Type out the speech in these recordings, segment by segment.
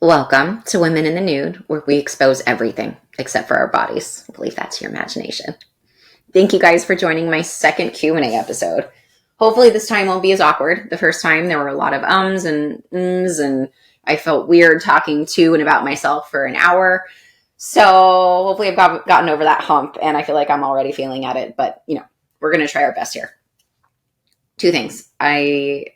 Welcome to Women in the Nude, where we expose everything except for our bodies. I believe that's your imagination. Thank you guys for joining my second Q&A episode. Hopefully this time won't be as awkward. The first time there were a lot of ums and ums, and I felt weird talking to and about myself for an hour. So hopefully I've gotten over that hump, and I feel like I'm already feeling at it. But, we're going to try our best here. Two things. I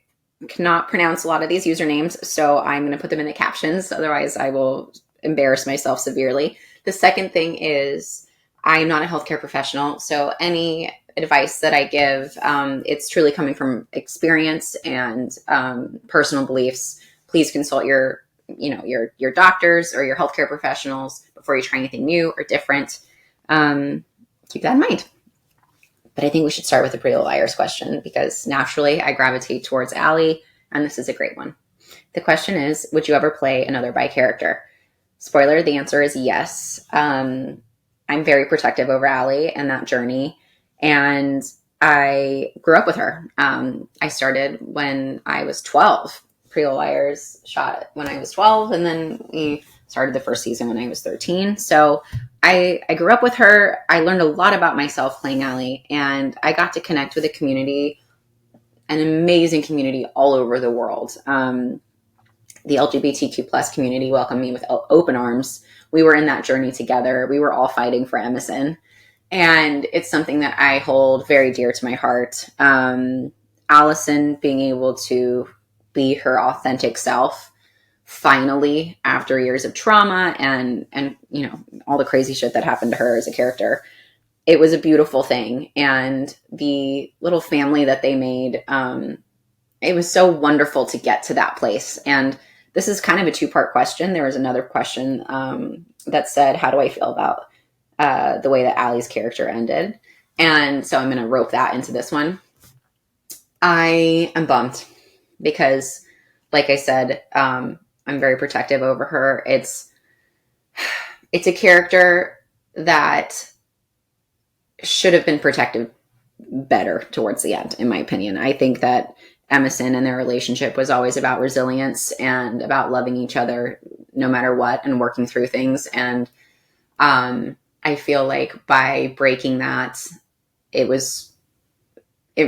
cannot pronounce a lot of these usernames, so I'm going to put them in the captions. Otherwise, I will embarrass myself severely. The second thing is I'm not a healthcare professional, so any advice that I give, it's truly coming from experience and personal beliefs. Please consult your doctors or your healthcare professionals before you try anything new or different. Keep that in mind. But I think we should start with the Pretty Little Liars question, because naturally I gravitate towards Allie, and this is a great one. The question is, would you ever play another bi character? Spoiler, the answer is yes. I'm very protective over Allie and that journey, and I grew up with her. I started when I was 12. Pretty Little Liars shot when I was 12, and then we started the first season when I was 13. So I grew up with her. I learned a lot about myself playing Allie, and I got to connect with a community, an amazing community all over the world. The LGBTQ plus community welcomed me with open arms. We were in that journey together. We were all fighting for Emerson, and it's something that I hold very dear to my heart. Allison being able to be her authentic self, finally, after years of trauma and all the crazy shit that happened to her as a character, it was a beautiful thing. And the little family that they made, it was so wonderful to get to that place. And this is kind of a two-part question. There was another question that said, how do I feel about the way that Allie's character ended? And so I'm going to rope that into this one. I am bummed because, like I said, I'm very protective over her. It's a character that should have been protected better towards the end, in my opinion. I think that Emerson and their relationship was always about resilience and about loving each other no matter what and working through things. And I feel like by breaking that, it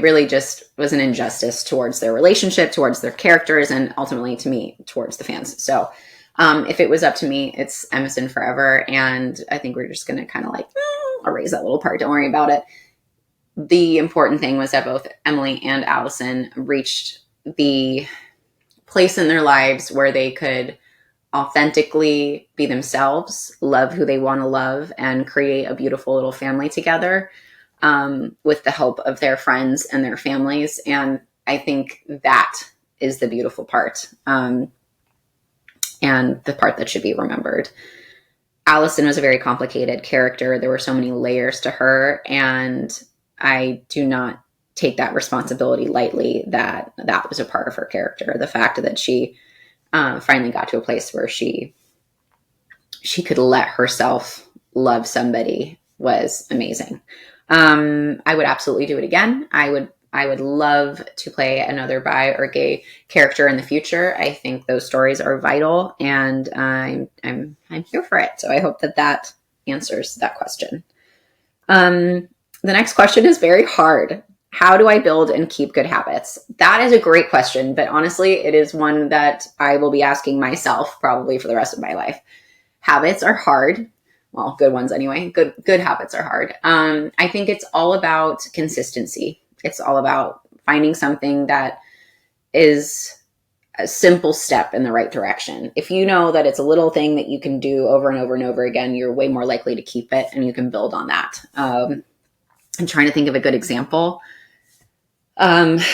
really just was an injustice towards their relationship, towards their characters, and ultimately to me, towards the fans. So if it was up to me, it's Emerson forever. And I think we're just going to kind of erase that little part. Don't worry about it. The important thing was that both Emily and Allison reached the place in their lives where they could authentically be themselves, love who they want to love, and create a beautiful little family together. With the help of their friends and their families. And I think that is the beautiful part, and the part that should be remembered. Allison was a very complicated character. There were so many layers to her, and I do not take that responsibility lightly, that was a part of her character. The fact that she finally got to a place where she could let herself love somebody was amazing. I would absolutely do it again. I would love to play another bi or gay character in the future. I think those stories are vital, and I'm here for it. So I hope that answers that question. The next question is very hard. How do I build and keep good habits? That is a great question, but honestly, it is one that I will be asking myself probably for the rest of my life. Habits are hard. Well, good ones anyway. Good habits are hard. I think it's all about consistency. It's all about finding something that is a simple step in the right direction. If you know that it's a little thing that you can do over and over and over again, you're way more likely to keep it, and you can build on that. I'm trying to think of a good example. I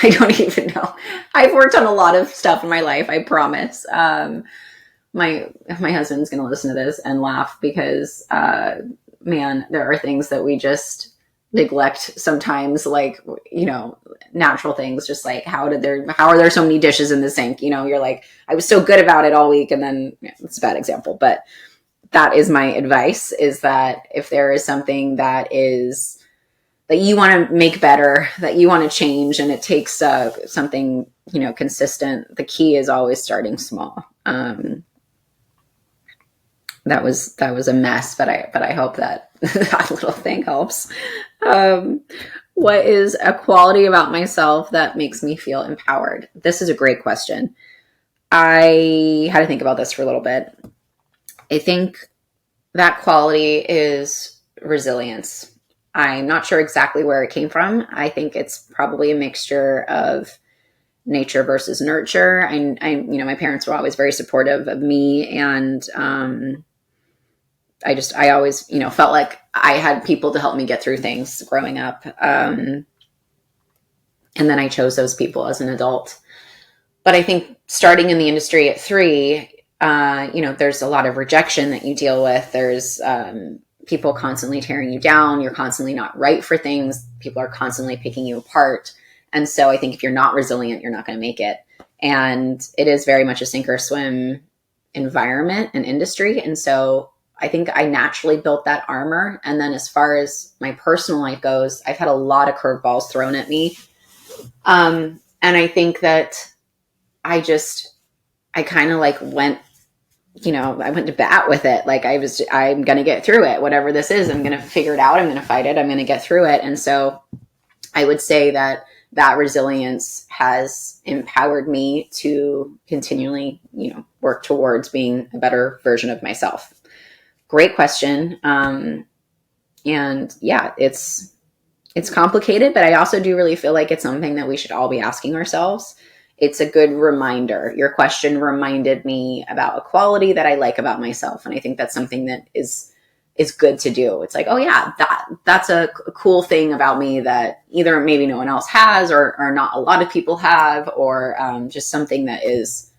don't even know. I've worked on a lot of stuff in my life, I promise. My husband's going to listen to this and laugh because, man, there are things that we just neglect sometimes, natural things, just like how are there so many dishes in the sink? You're like, I was so good about it all week, and then it's a bad example, but that is my advice, is that if there is something that you want to make better, that you want to change, and it takes something consistent. The key is always starting small. That was a mess, but I hope that that little thing helps. What is a quality about myself that makes me feel empowered? This is a great question. I had to think about this for a little bit. I think that quality is resilience. I'm not sure exactly where it came from. I think it's probably a mixture of nature versus nurture. My parents were always very supportive of me, and I always, felt like I had people to help me get through things growing up. And then I chose those people as an adult. But I think starting in the industry at 3, there's a lot of rejection that you deal with. There's people constantly tearing you down. You're constantly not right for things. People are constantly picking you apart. And so I think if you're not resilient, you're not going to make it. And it is very much a sink or swim environment and industry. And so I think I naturally built that armor. And then as far as my personal life goes, I've had a lot of curveballs thrown at me. And I think that I kind of went, I went to bat with it. I'm going to get through it. Whatever this is, I'm going to figure it out. I'm going to fight it. I'm going to get through it. And so I would say that resilience has empowered me to continually, work towards being a better version of myself. Great question. And yeah, it's complicated, but I also do really feel like it's something that we should all be asking ourselves. It's a good reminder. Your question reminded me about a quality that I like about myself. And I think that's something that is good to do. It's like, oh yeah, that's a cool thing about me that either maybe no one else has or not a lot of people have, or just something that is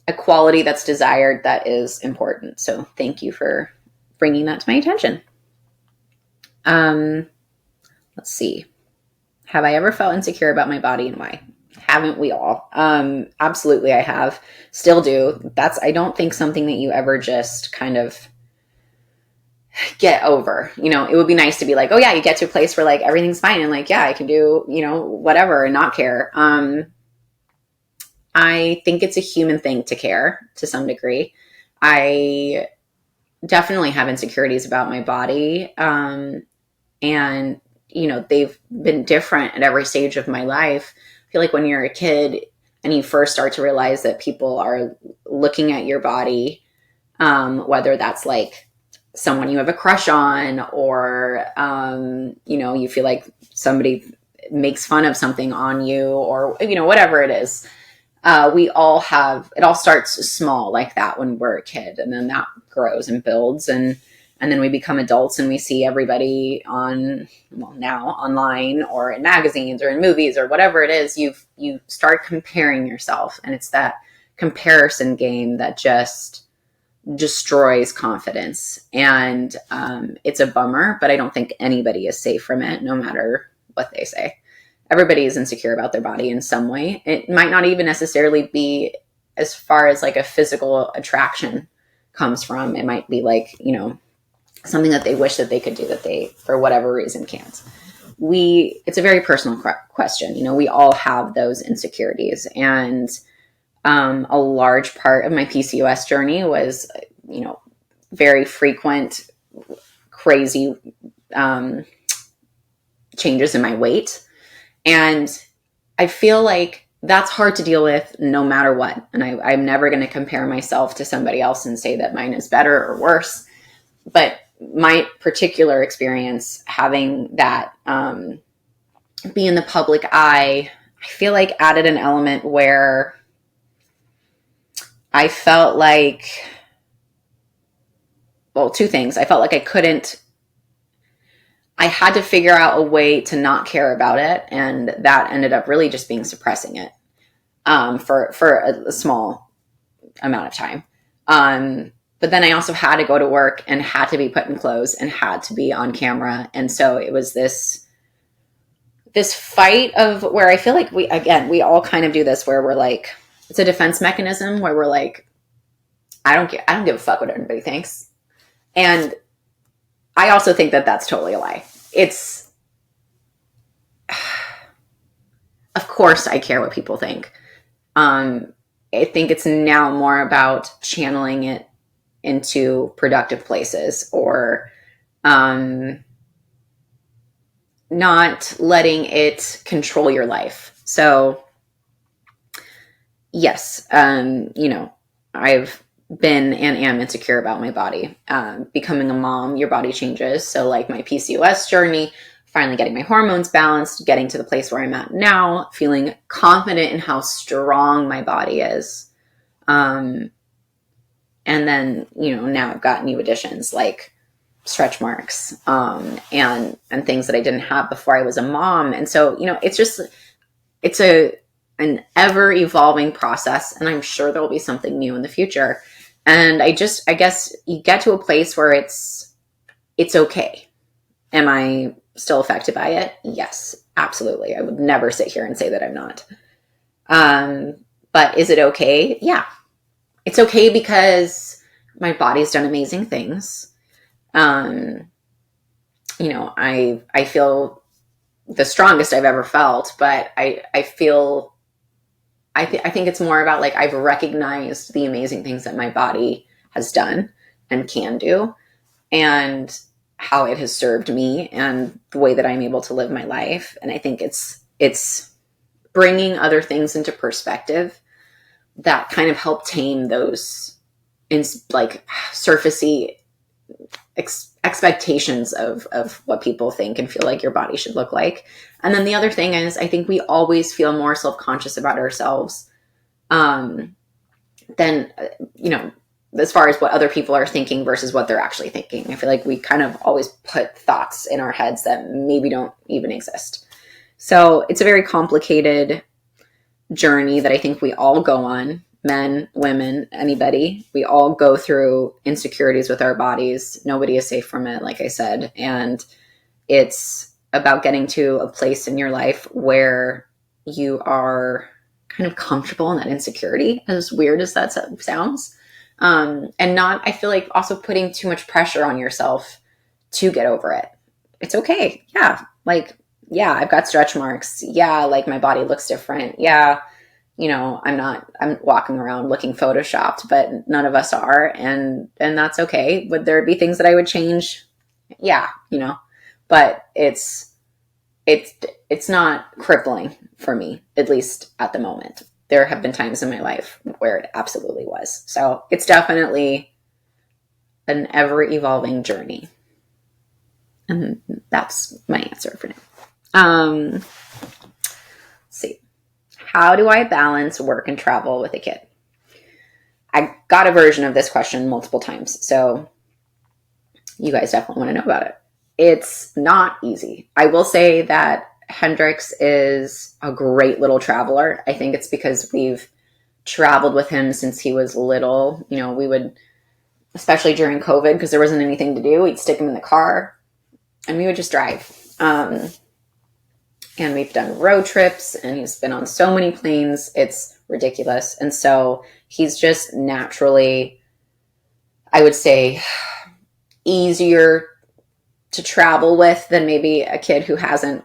a quality that's desired, that is important. So thank you for bringing that to my attention. Let's see. Have I ever felt insecure about my body, and why? Haven't we all? Absolutely, I have. Still do. I don't think something that you ever just kind of get over. It would be nice to be like, oh yeah, you get to a place where everything's fine and yeah, I can do, whatever and not care. I think it's a human thing to care to some degree. I definitely have insecurities about my body. And they've been different at every stage of my life. I feel like when you're a kid and you first start to realize that people are looking at your body, whether that's someone you have a crush on, or, you feel like somebody makes fun of something on you, or, whatever it is. It all starts small like that when we're a kid, and then that grows and builds, and then we become adults and we see everybody now online or in magazines or in movies or whatever it is. You start comparing yourself, and it's that comparison game that just destroys confidence. And it's a bummer, but I don't think anybody is safe from it, no matter what they say. Everybody is insecure about their body in some way. It might not even necessarily be as far as a physical attraction comes from. It might be something that they wish that they could do that they, for whatever reason, can't. It's a very personal question. We all have those insecurities. And a large part of my PCOS journey was, very frequent, crazy changes in my weight. And I feel like that's hard to deal with no matter what. And I'm never going to compare myself to somebody else and say that mine is better or worse. But my particular experience having that be in the public eye, I feel like added an element where I felt like, two things. I felt like I had to figure out a way to not care about it. And that ended up really just being suppressing it for a small amount of time. But then I also had to go to work and had to be put in clothes and had to be on camera. And so it was this fight of where I feel like we all kind of do this, where we're it's a defense mechanism where we're I don't give a fuck what anybody thinks. And I also think that that's totally a lie. Of course I care what people think. I think it's now more about channeling it into productive places, or not letting it control your life. So yes, I've been and am insecure about my body. Becoming a mom, your body changes. So like my PCOS journey, finally getting my hormones balanced, getting to the place where I'm at now, feeling confident in how strong my body is. And then, now I've got new additions like stretch marks, and things that I didn't have before I was a mom. And so, it's an ever evolving process, and I'm sure there'll be something new in the future. And I guess you get to a place where it's okay. Am I still affected by it? Yes, absolutely. I would never sit here and say that I'm not. But is it okay? Yeah. It's okay because my body's done amazing things. I feel the strongest I've ever felt, but I think it's more about like I've recognized the amazing things that my body has done and can do, and how it has served me and the way that I'm able to live my life. And I think it's bringing other things into perspective that kind of help tame those like surfacey expectations of what people think and feel like your body should look like. And then the other thing is, I think we always feel more self-conscious about ourselves than, as far as what other people are thinking versus what they're actually thinking. I feel like we kind of always put thoughts in our heads that maybe don't even exist. So it's a very complicated journey that I think we all go on. Men, women, anybody, we all go through insecurities with our bodies. Nobody is safe from it, like I said. And it's about getting to a place in your life where you are kind of comfortable in that insecurity, as weird as that sounds. And not, I feel like, also putting too much pressure on yourself to get over it. It's okay. Yeah. Like, yeah, I've got stretch marks. Yeah. Like my body looks different. Yeah. I'm walking around looking photoshopped, but none of us are. And that's okay. Would there be things that I would change? Yeah. But it's not crippling for me, at least at the moment. There have been times in my life where it absolutely was. So it's definitely an ever evolving journey. And that's my answer for now. Let's see. How do I balance work and travel with a kid? I got a version of this question multiple times, so you guys definitely want to know about it. It's not easy. I will say that Hendrix is a great little traveler. I think it's because we've traveled with him since he was little. We would, especially during COVID, because there wasn't anything to do, we'd stick him in the car and we would just drive. And we've done road trips, and he's been on so many planes. It's ridiculous. And so he's just naturally, I would say, easier to travel with than maybe a kid who hasn't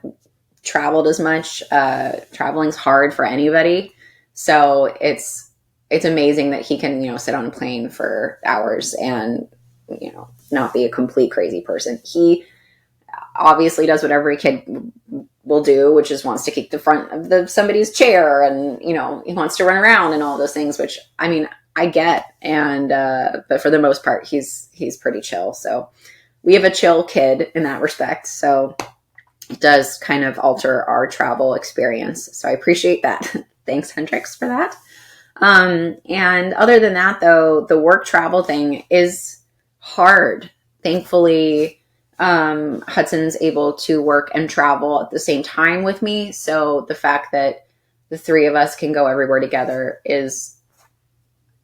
traveled as much. Traveling's hard for anybody. So it's amazing that he can, sit on a plane for hours and, not be a complete crazy person. He obviously does what every kid will do, which is wants to keep the front of somebody's chair, and he wants to run around and all those things, which I get. And but for the most part, he's pretty chill. So we have a chill kid in that respect. So it does kind of alter our travel experience. So I appreciate that. Thanks, Hendrix, for that. And other than that, though, the work travel thing is hard. Thankfully, Hudson's able to work and travel at the same time with me. So the fact that the three of us can go everywhere together is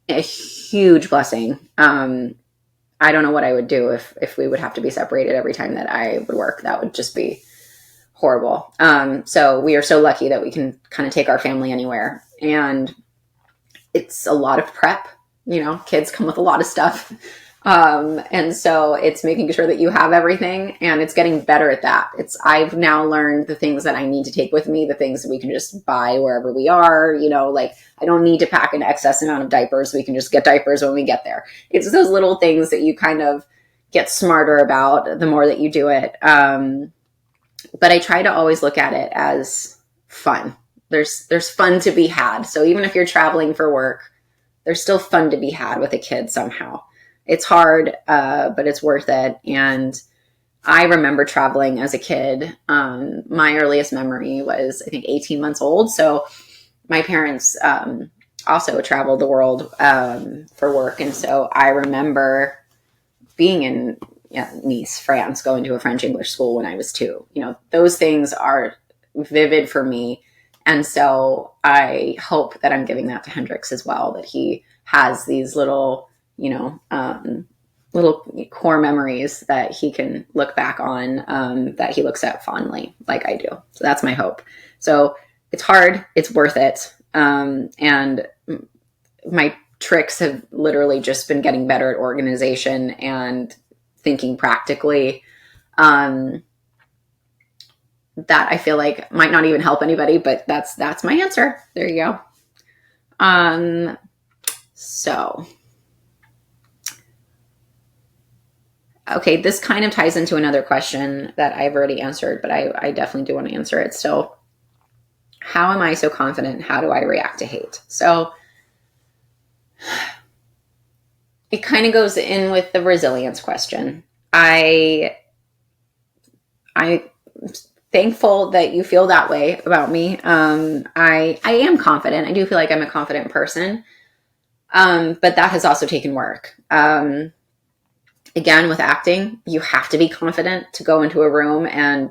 a huge blessing. I don't know what I would do if we would have to be separated every time that I would work. That would just be horrible. So we are so lucky that we can kind of take our family anywhere. And it's a lot of prep. Kids come with a lot of stuff. And so it's making sure that you have everything, and it's getting better at that. I've now learned the things that I need to take with me, the things that we can just buy wherever we are, like I don't need to pack an excess amount of diapers. We can just get diapers when we get there. It's those little things that you kind of get smarter about the more that you do it. But I try to always look at it as fun. There's fun to be had. So even if you're traveling for work, there's still fun to be had with a kid somehow. It's hard, but it's worth it. And I remember traveling as a kid. My earliest memory was, I think, 18 months old. So my parents also traveled the world for work. And so I remember being in Nice, France, going to a French English school when I was 2. Those things are vivid for me. And so I hope that I'm giving that to Hendrix as well, that he has these little little core memories that he can look back on, that he looks at fondly, like I do. So that's my hope. So it's hard, it's worth it. And my tricks have literally just been getting better at organization and thinking practically. That I feel like might not even help anybody, but that's my answer. There you go. So, okay, this kind of ties into another question that I've already answered, but I definitely do want to answer it. So, how am I so confident? How do I react to hate? So, it kind of goes in with the resilience question. I'm thankful that you feel that way about me. I am confident. I do feel like I'm a confident person. But that has also taken work. Again, with acting, you have to be confident to go into a room and,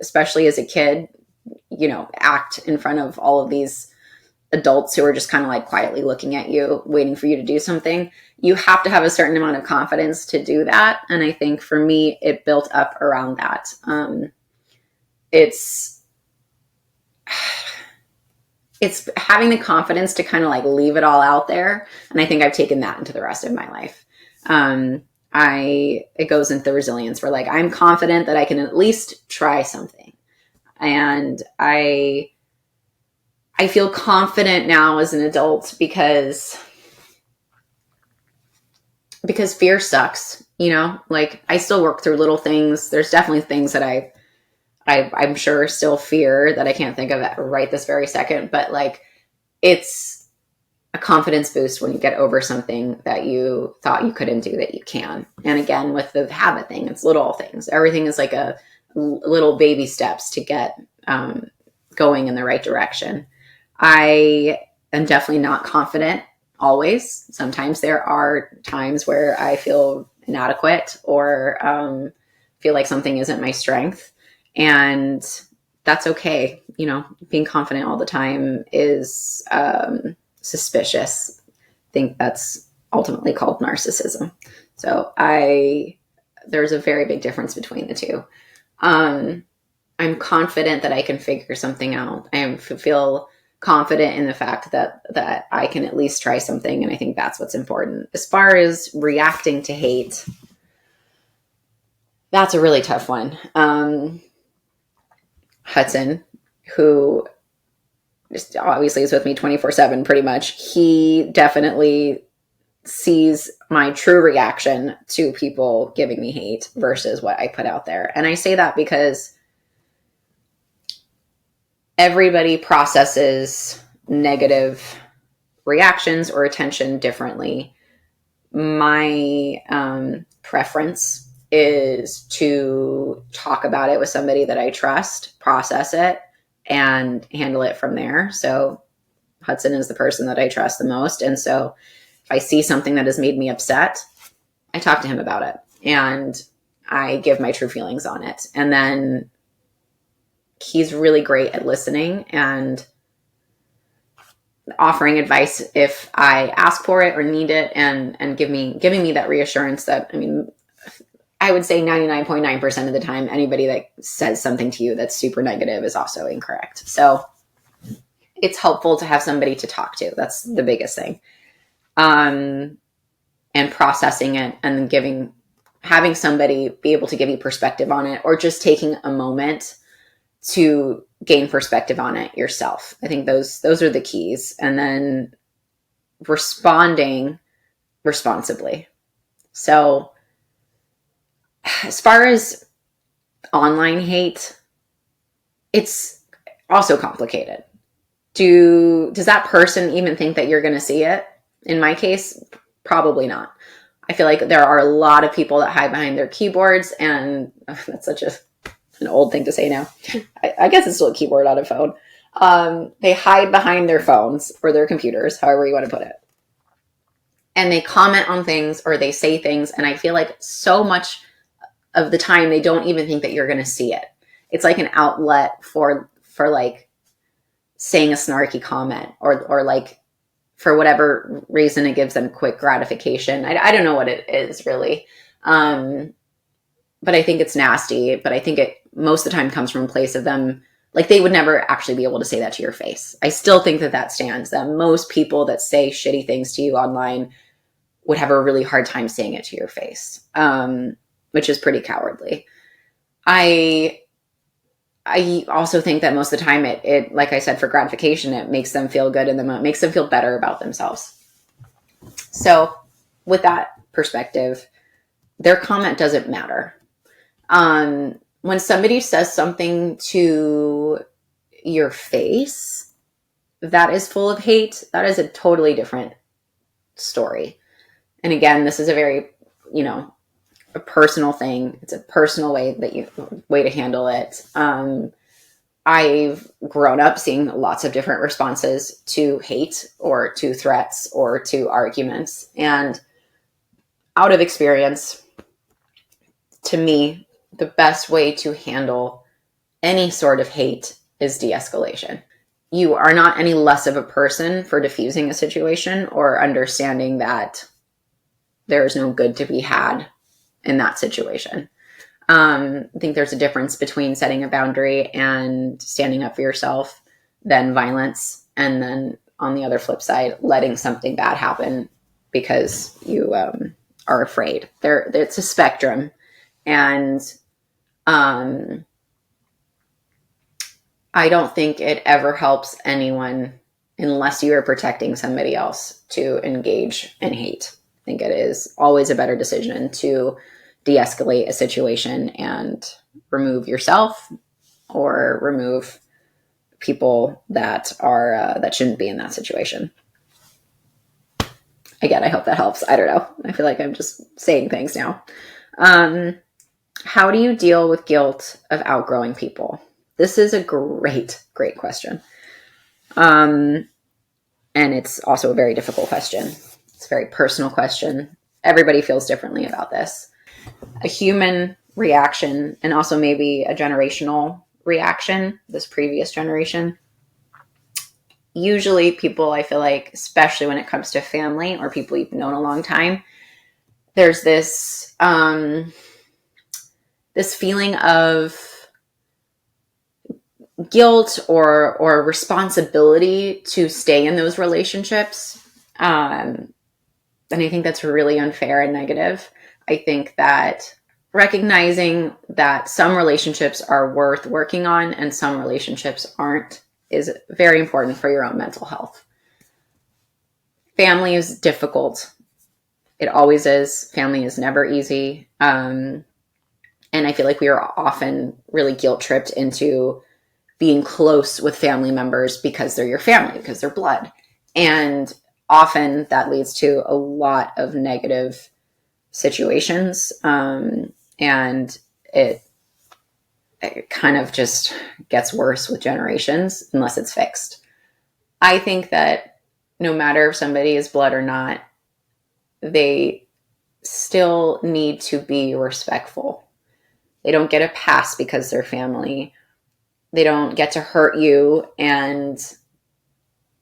especially as a kid, act in front of all of these adults who are just kind of like quietly looking at you, waiting for you to do something. You have to have a certain amount of confidence to do that. And I think for me, it built up around that. It's having the confidence to kind of like leave it all out there. And I think I've taken that into the rest of my life. It goes into the resilience where like, I'm confident that I can at least try something. And I feel confident now as an adult because fear sucks, like I still work through little things. There's definitely things that I'm sure still fear that I can't think of right this very second, but like it's a confidence boost when you get over something that you thought you couldn't do that you can. And again, with the habit thing, it's little things. Everything is like a little baby steps to get going in the right direction. I am definitely not confident always. Sometimes there are times where I feel inadequate or feel like something isn't my strength. And that's okay. Being confident all the time is suspicious. I think that's ultimately called narcissism. So there's a very big difference between the two. I'm confident that I can figure something out. I feel confident in the fact that I can at least try something. And I think that's what's important. As far as reacting to hate, that's a really tough one. Hudson, who just obviously is with me 24/7 pretty much, he definitely sees my true reaction to people giving me hate versus what I put out there. And I say that because everybody processes negative reactions or attention differently. My preference is to talk about it with somebody that I trust, process it, and handle it from there. So Hudson is the person that I trust the most. And so if I see something that has made me upset, I talk to him about it and I give my true feelings on it. And then he's really great at listening and offering advice if I ask for it or need it, and giving me that reassurance that, I would say 99.9% of the time, anybody that says something to you that's super negative is also incorrect. So it's helpful to have somebody to talk to. That's the biggest thing. and processing it, and then having somebody be able to give you perspective on it, or just taking a moment to gain perspective on it yourself. I think those are the keys. And then responding responsibly. So as far as online hate, it's also complicated. Does that person even think that you're going to see it? In my case, probably not. I feel like there are a lot of people that hide behind their keyboards, and that's such an old thing to say now. I guess it's still a keyboard on a phone. They hide behind their phones or their computers, however you want to put it. And they comment on things or they say things, and I feel like so much of the time they don't even think that you're going to see it. It's like an outlet for like saying a snarky comment, or like for whatever reason it gives them quick gratification. I don't know what it is really. But I think it's nasty. But I think it most of the time comes from a place of them, like they would never actually be able to say that to your face. I still think that stands, that most people that say shitty things to you online would have a really hard time saying it to your face, which is pretty cowardly. I also think that most of the time it, like I said, for gratification, it makes them feel good in the moment, makes them feel better about themselves. So with that perspective, their comment doesn't matter. When somebody says something to your face that is full of hate, that is a totally different story. And again, this is a very, a personal thing. It's a personal way to handle it. I've grown up seeing lots of different responses to hate or to threats or to arguments. And out of experience, to me, the best way to handle any sort of hate is de-escalation. You are not any less of a person for diffusing a situation or understanding that there is no good to be had in that situation. I think there's a difference between setting a boundary and standing up for yourself than violence. And then on the other flip side, letting something bad happen because you are afraid. It's a spectrum. And I don't think it ever helps anyone unless you are protecting somebody else to engage in hate. I think it is always a better decision to de-escalate a situation and remove yourself or remove people that are that shouldn't be in that situation. Again, I hope that helps. I don't know. I feel like I'm just saying things now. How do you deal with guilt of outgrowing people? This is a great question. And it's also a very difficult question. It's a very personal question. Everybody feels differently about this. A human reaction, and also maybe a generational reaction, this previous generation. Usually people, I feel like, especially when it comes to family or people you've known a long time, there's this this feeling of guilt or responsibility to stay in those relationships. And I think that's really unfair and negative. I think that recognizing that some relationships are worth working on and some relationships aren't is very important for your own mental health. Family is difficult. It always is. Family is never easy. And I feel like we are often really guilt-tripped into being close with family members because they're your family, because they're blood. And often that leads to a lot of negative situations. And it kind of just gets worse with generations unless it's fixed. I think that no matter if somebody is blood or not, they still need to be respectful. They don't get a pass because they're family. They don't get to hurt you and,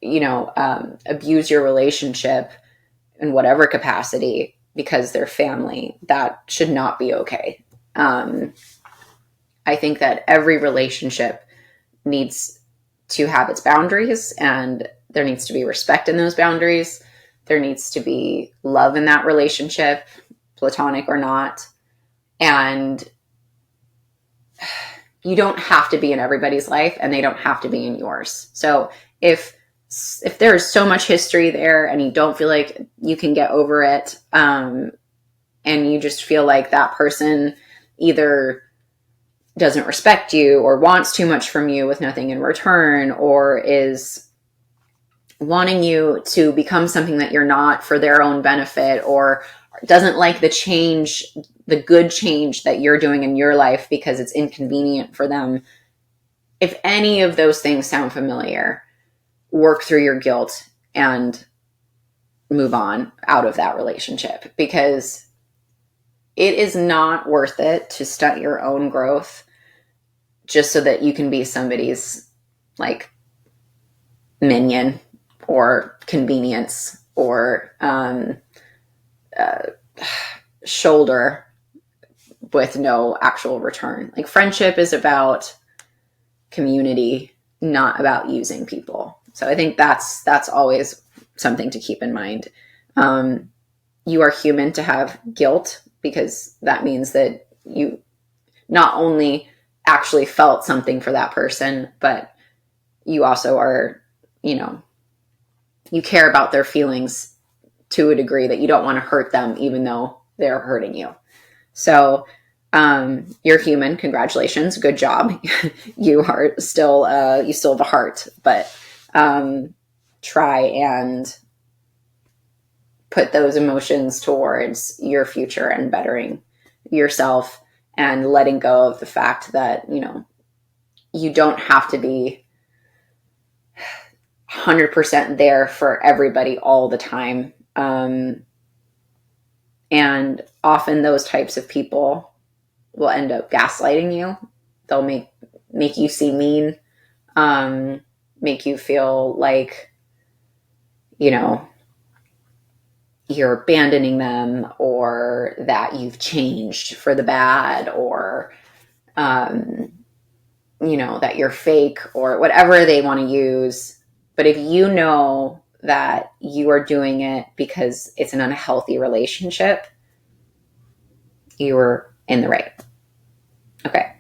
abuse your relationship in whatever capacity because they're family. That should not be okay. I think that every relationship needs to have its boundaries, and there needs to be respect in those boundaries. there needs to be love in that relationship, platonic or not. And you don't have to be in everybody's life, and they don't have to be in yours. So if there's so much history there and you don't feel like you can get over it, and you just feel like that person either doesn't respect you or wants too much from you with nothing in return, or is wanting you to become something that you're not for their own benefit, or doesn't like the good change that you're doing in your life because it's inconvenient for them. If any of those things sound familiar, work through your guilt and move on out of that relationship, because it is not worth it to stunt your own growth just so that you can be somebody's like minion or convenience or shoulder with no actual return. Like, friendship is about community, not about using people. So I think that's always something to keep in mind. You are human to have guilt, because that means that you not only actually felt something for that person, but you also are, you care about their feelings to a degree that you don't want to hurt them, even though they're hurting you. So you're human. Congratulations. Good job. You are still, you still have a heart, but try and put those emotions towards your future and bettering yourself, and letting go of the fact that, you don't have to be 100% there for everybody all the time. And often those types of people will end up gaslighting you. They'll make you seem mean, make you feel like, you're abandoning them, or that you've changed for the bad, or, that you're fake, or whatever they want to use. But if you know that you are doing it because it's an unhealthy relationship, you are in the right. Okay.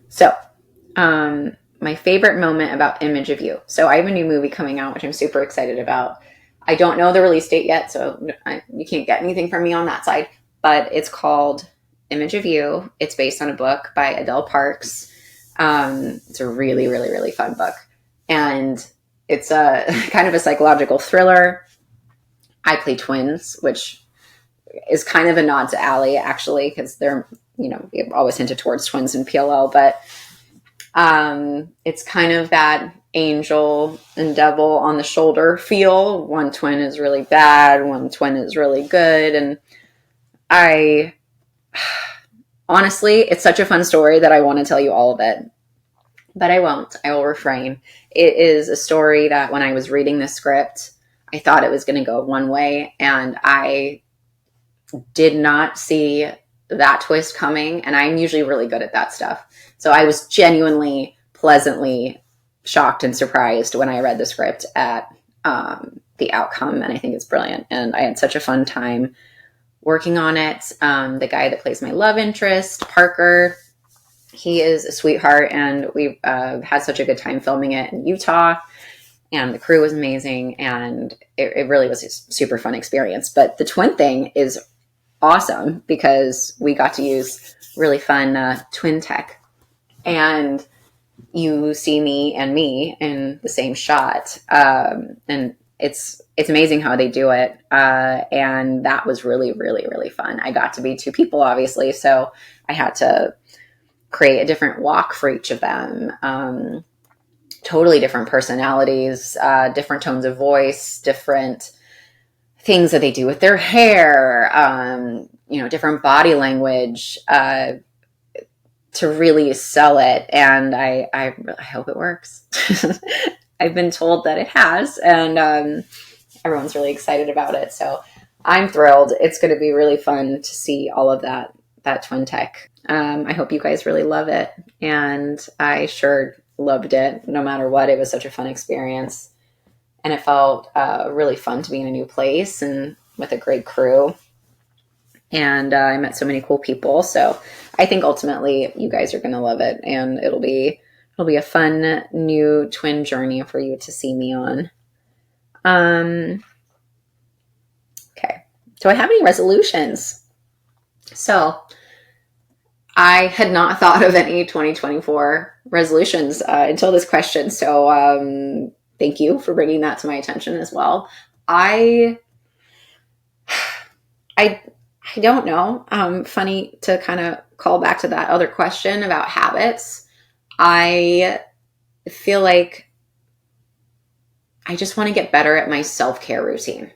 So, my favorite moment about Image of You. So I have a new movie coming out, which I'm super excited about. I don't know the release date yet, so you can't get anything from me on that side, but it's called Image of You. It's based on a book by Adele Parks. It's a really, really, really fun book. And it's a kind of a psychological thriller. I play twins, which is kind of a nod to Allie, actually, because they're, we've always hinted towards twins in PLL, but it's kind of that angel and devil on the shoulder feel. One twin is really bad, one twin is really good. And honestly, it's such a fun story that I want to tell you all of it, but I won't. I will refrain. It is a story that when I was reading the script, I thought it was going to go one way, and I did not see that twist coming. And I'm usually really good at that stuff. So I was genuinely, pleasantly shocked and surprised when I read the script at the outcome. And I think it's brilliant. And I had such a fun time working on it. The guy that plays my love interest, Parker, he is a sweetheart. And we've had such a good time filming it in Utah. And the crew was amazing. And it really was a super fun experience. But the twin thing is awesome because we got to use really fun twin tech. And you see me in the same shot. And it's amazing how they do it. And that was really, really, really fun. I got to be two people, obviously. So I had to create a different walk for each of them. Totally different personalities, different tones of voice, different things that they do with their hair, different body language, to really sell it. And I hope it works. I've been told that it has, and everyone's really excited about it. So I'm thrilled. It's going to be really fun to see all of that twin tech. I hope you guys really love it. And I sure loved it no matter what. It was such a fun experience. And it felt really fun to be in a new place and with a great crew. And I met so many cool people. So I think ultimately you guys are going to love it. And it'll be a fun new twin journey for you to see me on. Okay. Do I have any resolutions? So I had not thought of any 2024 resolutions until this question. So thank you for bringing that to my attention as well. I don't know. Funny to kind of call back to that other question about habits. I feel like I just want to get better at my self-care routine.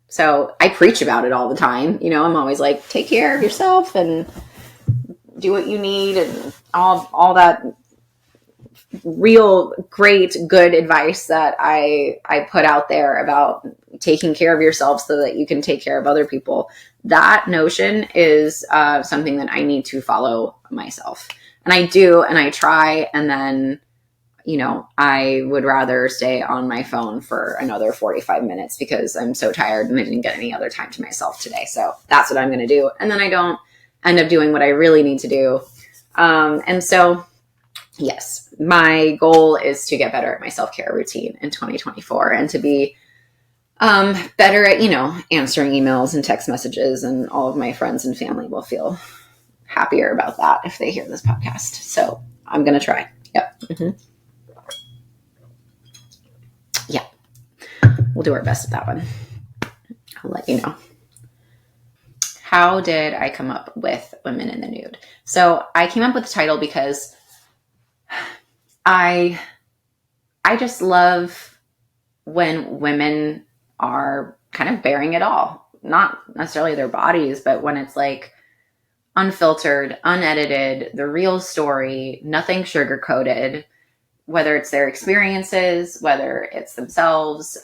So I preach about it all the time. You know, I'm always like, take care of yourself and do what you need and all that real great, good advice that I put out there about taking care of yourself so that you can take care of other people. That notion is something that I need to follow myself. And I do, and I try, and then, you know, I would rather stay on my phone for another 45 minutes because I'm so tired and I didn't get any other time to myself today. So that's what I'm going to do. And then I don't end up doing what I really need to do. And so, yes, my goal is to get better at my self-care routine in 2024 and to be better at, you know, answering emails and text messages, and all of my friends and family will feel happier about that if they hear this podcast. So I'm going to try. Yep. Mm-hmm. Yeah. We'll do our best at that one. I'll let you know. How did I come up with Women in the Nude? So I came up with the title because I just love when women are kind of bearing it all, not necessarily their bodies, but when it's like unfiltered, unedited, the real story, nothing sugar-coated, whether it's their experiences, whether it's themselves,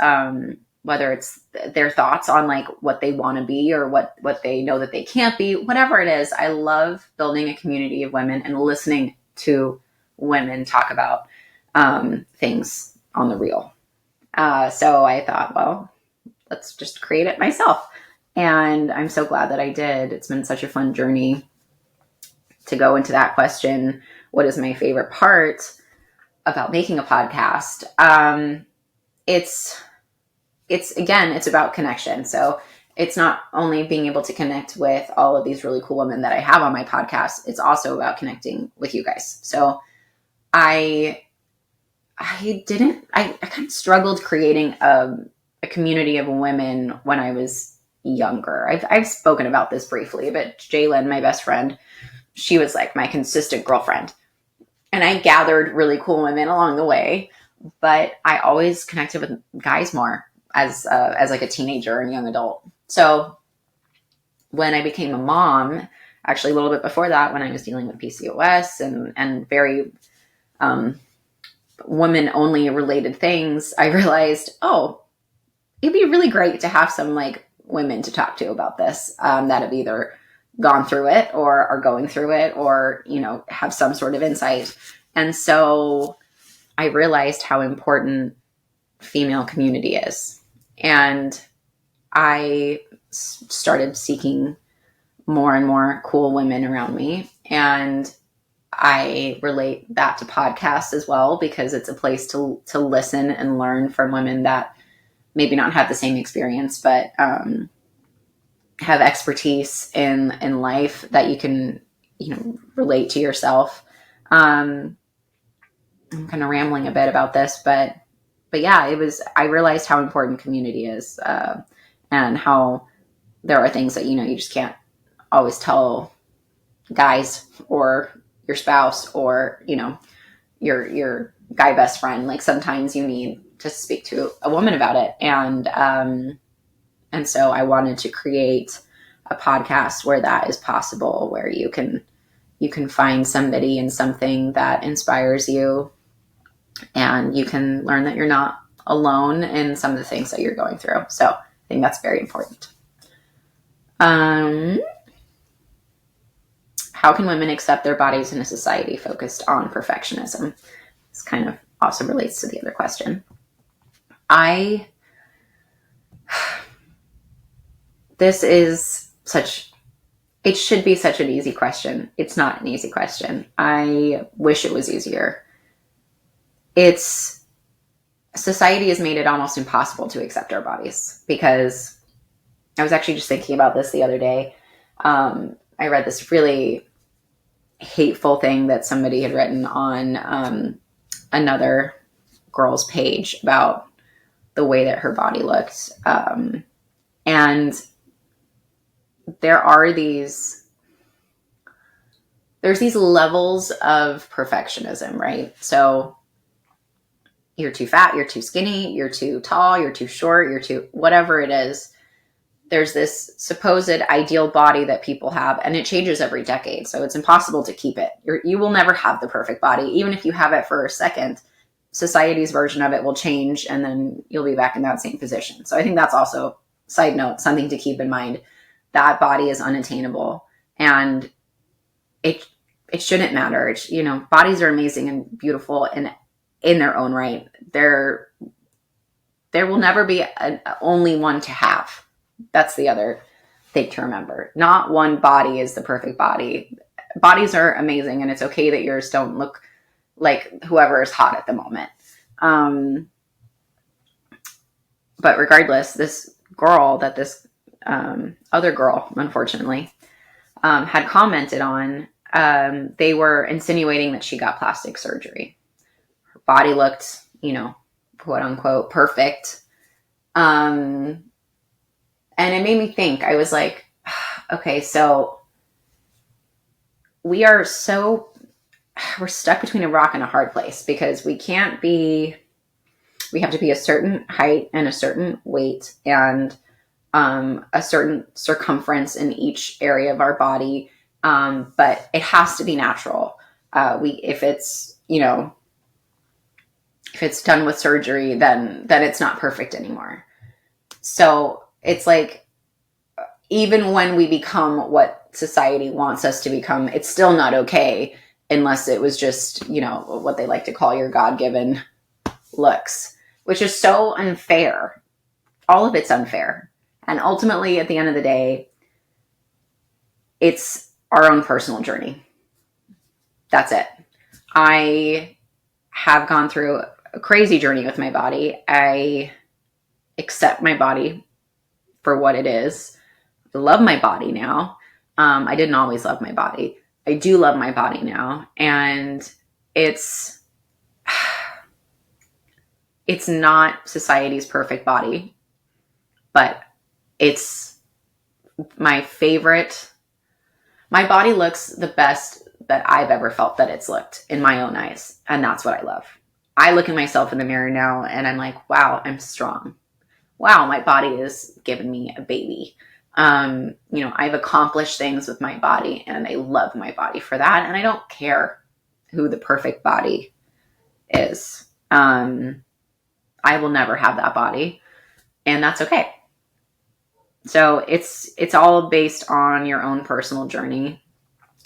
whether it's their thoughts on like what they want to be or what they know that they can't be, whatever it is. I love building a community of women and listening to women talk about things on the real. So I thought, well, let's just create it myself. And I'm so glad that I did. It's been such a fun journey to go into that question. What is my favorite part about making a podcast? It's about connection. So it's not only being able to connect with all of these really cool women that I have on my podcast, it's also about connecting with you guys. So I kind of struggled creating a community of women when I was younger. I've spoken about this briefly, but Jalen, my best friend, she was like my consistent girlfriend. And I gathered really cool women along the way, but I always connected with guys more as like a teenager and young adult. So when I became a mom, actually a little bit before that, when I was dealing with PCOS and very women-only related things, I realized, oh, it'd be really great to have some like women to talk to about this that have either gone through it or are going through it or, you know, have some sort of insight. And so I realized how important female community is. And I started seeking more and more cool women around me. And I relate that to podcasts as well, because it's a place to listen and learn from women that maybe not have the same experience, but have expertise in life that you can, you know, relate to yourself. I'm kind of rambling a bit about this, but yeah, I realized how important community is, and how there are things that, you know, you just can't always tell guys or your spouse or, you know, your guy best friend. Like sometimes you need to speak to a woman about it. And so I wanted to create a podcast where that is possible, where you can find somebody and something that inspires you, and you can learn that you're not alone in some of the things that you're going through. So I think that's very important. How can women accept their bodies in a society focused on perfectionism? This kind of also relates to the other question. This is it should be such an easy question. It's not an easy question. I wish it was easier. Society has made it almost impossible to accept our bodies, because I was actually just thinking about this the other day. I read this really hateful thing that somebody had written on another girl's page about the way that her body looked. And there's these levels of perfectionism, right? So you're too fat, you're too skinny, you're too tall, you're too short, you're too whatever it is. There's this supposed ideal body that people have, and it changes every decade. So it's impossible to keep it. You will never have the perfect body. Even if you have it for a second, society's version of it will change, and then you'll be back in that same position. So I think that's also, side note, something to keep in mind. That body is unattainable, and it shouldn't matter. Bodies are amazing and beautiful and in their own right. There will never be only one to have. That's the other thing to remember. Not one body is the perfect body. Bodies are amazing, and it's okay that yours don't look like whoever is hot at the moment. But regardless, this girl that this other girl, unfortunately, had commented on, they were insinuating that she got plastic surgery. Her body looked, quote unquote, perfect. And it made me think. I was like, okay, so we're stuck between a rock and a hard place, because we have to be a certain height and a certain weight and a certain circumference in each area of our body. But it has to be natural. If it's done with surgery, then it's not perfect anymore. So it's like, even when we become what society wants us to become, it's still not okay unless it was just, what they like to call your God-given looks, which is so unfair. All of it's unfair. And ultimately, at the end of the day, it's our own personal journey. That's it. I have gone through a crazy journey with my body. I accept my body for what it is. I love my body now. I didn't always love my body. I do love my body now. And it's not society's perfect body, but it's my favorite. My body looks the best that I've ever felt that it's looked in my own eyes. And that's what I love. I look at myself in the mirror now and I'm like, wow, I'm strong. Wow, my body is giving me a baby. I've accomplished things with my body, and I love my body for that. And I don't care who the perfect body is. I will never have that body, and that's okay. So it's all based on your own personal journey.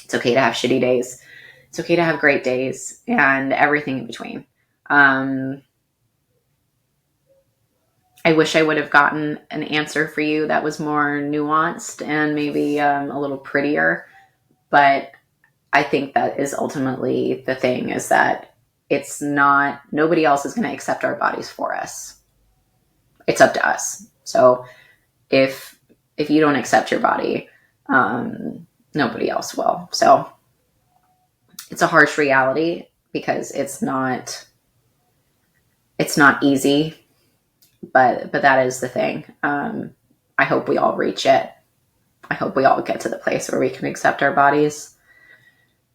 It's okay to have shitty days. It's okay to have great days, and everything in between. I wish I would have gotten an answer for you that was more nuanced and maybe a little prettier. But I think that is ultimately the thing, is that nobody else is going to accept our bodies for us. It's up to us. So if you don't accept your body, nobody else will. So it's a harsh reality, because it's not easy. But that is the thing. I hope we all reach it. I hope we all get to the place where we can accept our bodies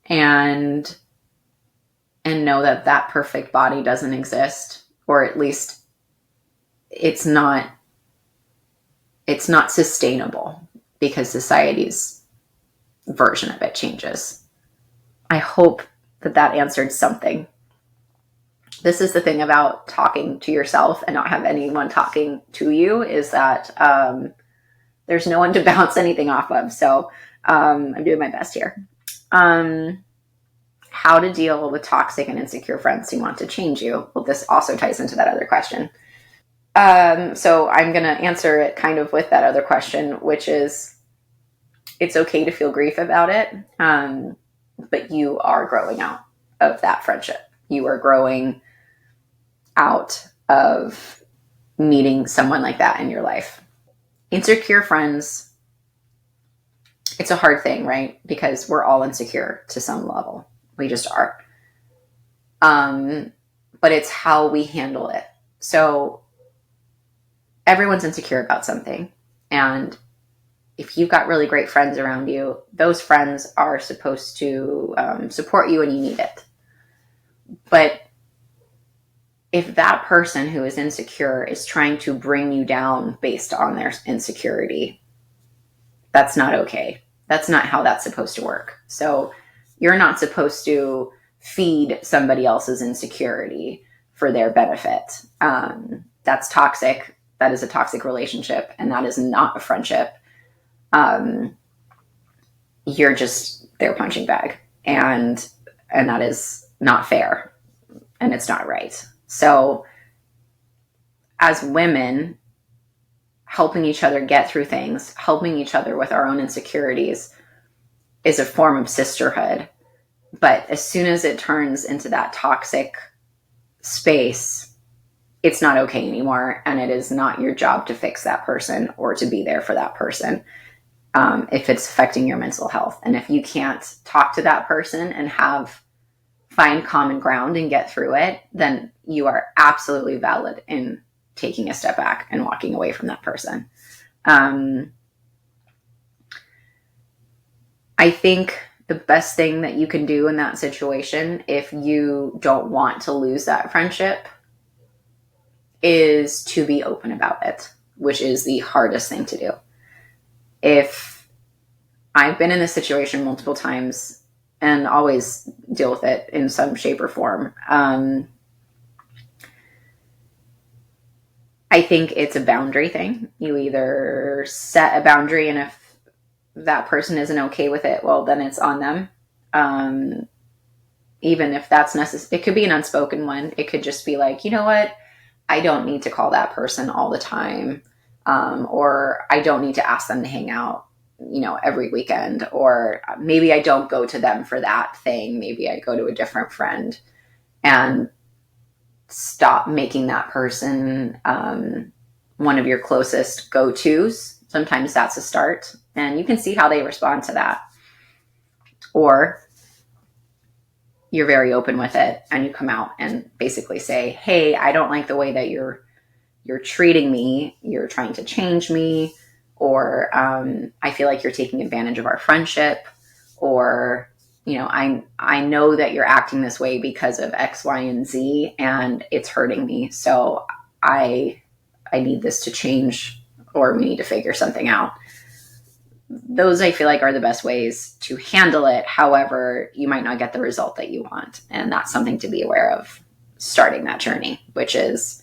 and know that perfect body doesn't exist, or at least it's not sustainable, because society's version of it changes. I hope that answered something. This is the thing about talking to yourself and not have anyone talking to you, is that there's no one to bounce anything off of. So I'm doing my best here. How to deal with toxic and insecure friends who want to change you. Well, this also ties into that other question. So I'm going to answer it kind of with that other question, which is, it's okay to feel grief about it, but you are growing out of that friendship. You are growing out of meeting someone like that in your life. Insecure friends, it's a hard thing, right? Because we're all insecure to some level. We just are. But it's how we handle it. So everyone's insecure about something. And if you've got really great friends around you, those friends are supposed to support you when you need it. But if that person who is insecure is trying to bring you down based on their insecurity, that's not okay. That's not how that's supposed to work. So you're not supposed to feed somebody else's insecurity for their benefit. That's toxic. That is a toxic relationship, and that is not a friendship. You're just their punching bag, and that is not fair, and it's not right. So as women, helping each other get through things, helping each other with our own insecurities is a form of sisterhood. But as soon as it turns into that toxic space, it's not okay anymore. And it is not your job to fix that person or to be there for that person if it's affecting your mental health. And if you can't talk to that person and find common ground and get through it, then you are absolutely valid in taking a step back and walking away from that person. I think the best thing that you can do in that situation, if you don't want to lose that friendship, is to be open about it, which is the hardest thing to do. If I've been in this situation multiple times and always deal with it in some shape or form, I think it's a boundary thing. You either set a boundary, and if that person isn't okay with it, well, then it's on them. Even if that's necessary, it could be an unspoken one. It could just be like, you know what? I don't need to call that person all the time. Or I don't need to ask them to hang out, every weekend, or maybe I don't go to them for that thing. Maybe I go to a different friend, and stop making that person one of your closest go-tos. Sometimes that's a start, and you can see how they respond to that. Or you're very open with it and you come out and basically say, hey, I don't like the way that you're treating me. You're trying to change me, or I feel like you're taking advantage of our friendship, or I know that you're acting this way because of X, Y, and Z, and it's hurting me. So I need this to change, or we need to figure something out. Those, I feel like, are the best ways to handle it. However, you might not get the result that you want. And that's something to be aware of starting that journey, which is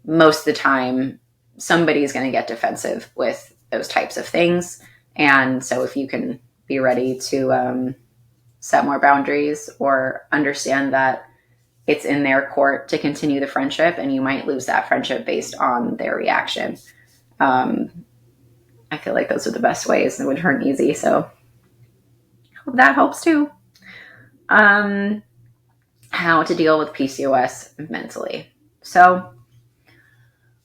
most of the time somebody's going to get defensive with those types of things. And so if you can be ready to set more boundaries, or understand that it's in their court to continue the friendship, and you might lose that friendship based on their reaction. I feel like those are the best ways. It would hurt easy. So hope that helps too. How to deal with PCOS mentally. So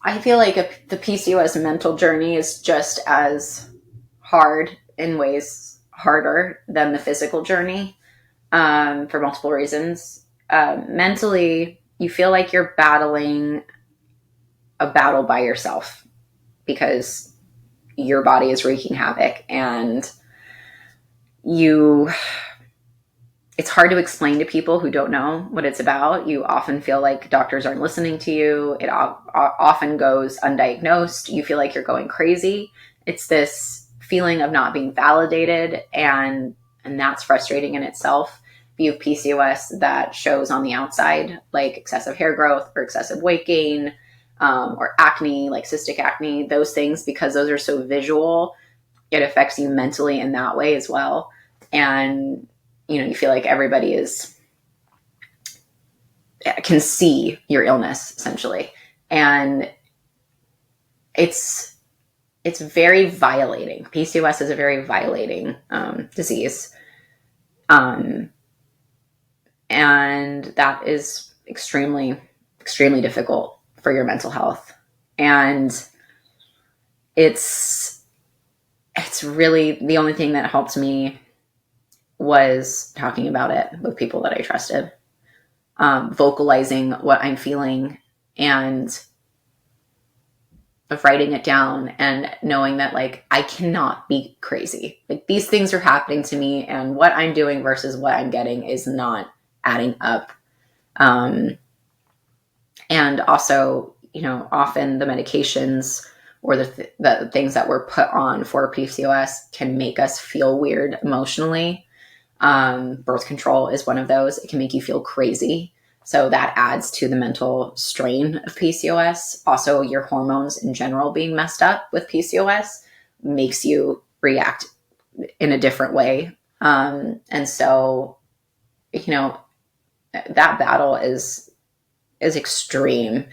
I feel like the PCOS mental journey is just as hard, in ways harder than the physical journey, for multiple reasons. Mentally, you feel like you're battling a battle by yourself because your body is wreaking havoc, and it's hard to explain to people who don't know what it's about. You often feel like doctors aren't listening to you. It often goes undiagnosed. You feel like you're going crazy. It's this feeling of not being validated, and that's frustrating in itself. If you have PCOS that shows on the outside, like excessive hair growth or excessive weight gain, or acne, like cystic acne, those things, because those are so visual, it affects you mentally in that way as well. And, you feel like everybody is can see your illness essentially. And it's very violating. PCOS is a very violating disease. And that is extremely, extremely difficult for your mental health. And it's really the only thing that helped me was talking about it with people that I trusted, vocalizing what I'm feeling and of writing it down and knowing that like I cannot be crazy. Like these things are happening to me and what I'm doing versus what I'm getting is not adding up. And also, often the medications or the things that we're put on for PCOS can make us feel weird emotionally. Birth control is one of those. It can make you feel crazy. So that adds to the mental strain of PCOS. Also, your hormones in general being messed up with PCOS makes you react in a different way. And so, that battle is extreme.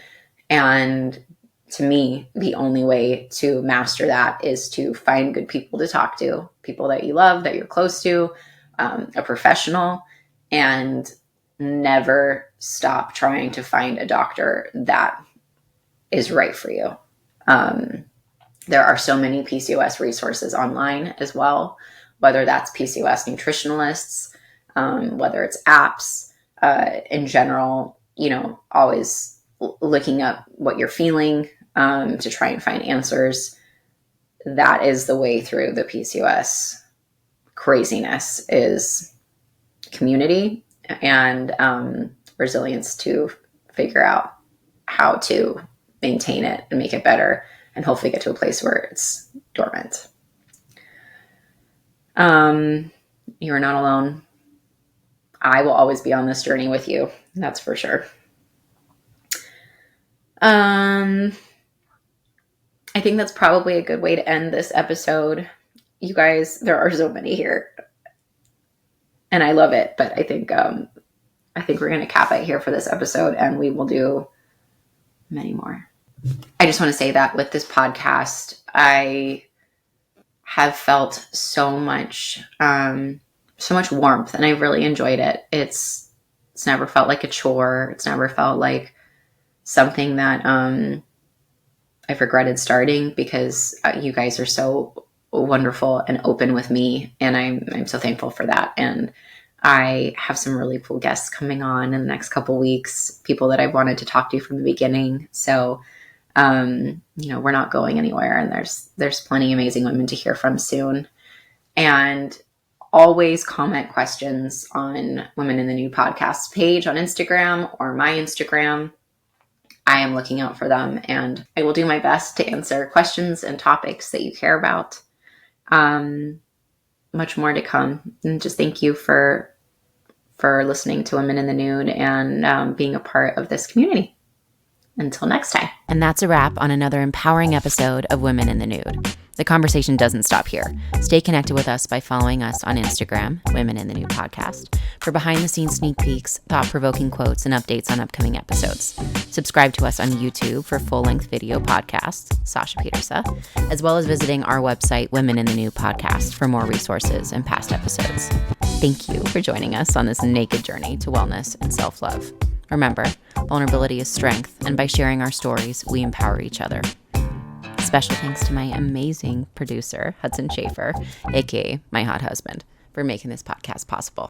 And to me, the only way to master that is to find good people to talk to, people that you love, that you're close to, a professional, and never stop trying to find a doctor that is right for you. There are so many PCOS resources online as well, whether that's PCOS nutritionalists, whether it's apps, in general, always looking up what you're feeling, to try and find answers. That is the way through the PCOS craziness, is community and resilience to figure out how to maintain it and make it better and hopefully get to a place where it's dormant. You are not alone. I will always be on this journey with you. That's for sure. I think that's probably a good way to end this episode. You guys, there are so many here and I love it, but I think we're going to cap it here for this episode and we will do many more. I just want to say that with this podcast, I have felt so much warmth and I really enjoyed it. It's never felt like a chore. It's never felt like something that I've regretted starting, because you guys are so wonderful and open with me, and I'm so thankful for that. And I have some really cool guests coming on in the next couple weeks, people that I've wanted to talk to from the beginning. So we're not going anywhere, and there's plenty of amazing women to hear from soon. And always comment questions on Women in the Nude podcast page on Instagram or my Instagram. I am looking out for them, and I will do my best to answer questions and topics that you care about. Much more to come. And just thank you for listening to Women in the Nude and being a part of this community. Until next time. And that's a wrap on another empowering episode of Women in the Nude. The conversation doesn't stop here. Stay connected with us by following us on Instagram, Women in the Nude Podcast, for behind-the-scenes sneak peeks, thought-provoking quotes, and updates on upcoming episodes. Subscribe to us on YouTube for full-length video podcasts, Sasha Pieterse, as well as visiting our website, Women in the Nude Podcast, for more resources and past episodes. Thank you for joining us on this naked journey to wellness and self-love. Remember, vulnerability is strength, and by sharing our stories, we empower each other. Special thanks to my amazing producer, Hudson Schaefer, aka my hot husband, for making this podcast possible.